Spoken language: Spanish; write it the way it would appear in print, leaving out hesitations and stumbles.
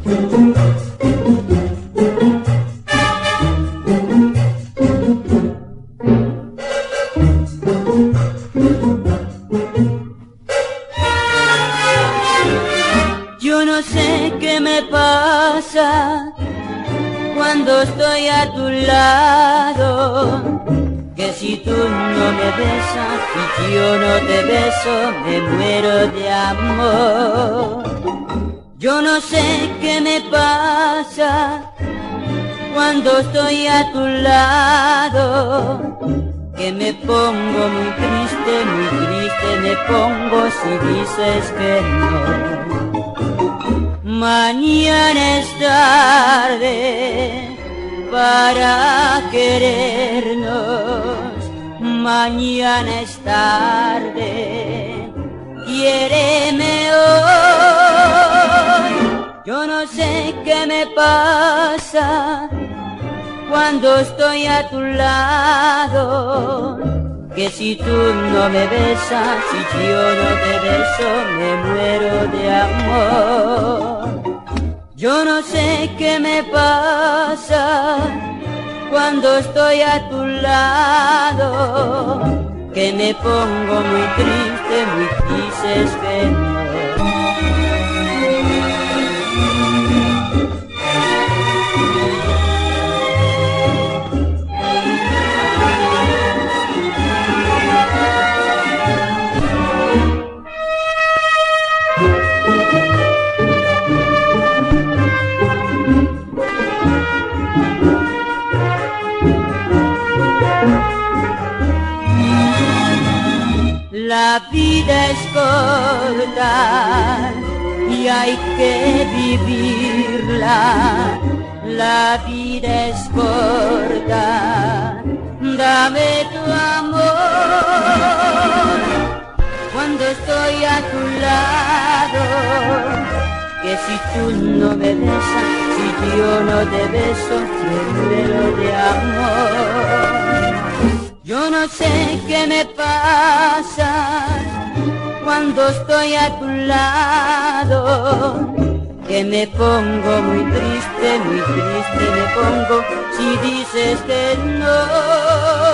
Yo no sé qué me pasa cuando estoy a tu lado, que si tú no me besas y yo no te beso, me muero de amor. Yo no sé qué me pasa cuando estoy a tu lado, que me pongo muy triste me pongo si dices que no. Mañana es tarde para querernos, mañana es tarde, quiéreme hoy. Yo no sé qué me pasa cuando estoy a tu lado, que si tú no me besas, si yo no te beso, me muero de amor. Yo no sé qué me pasa cuando estoy a tu lado, que me pongo muy triste que no. La vida es corta y hay que vivirla. La vida es corta, dame tu amor. Cuando estoy a tu lado, que si tú no me besas, si yo no te beso, me muero de amor. Yo no sé qué me pasa cuando estoy a tu lado, que me pongo muy triste me pongo si dices que no.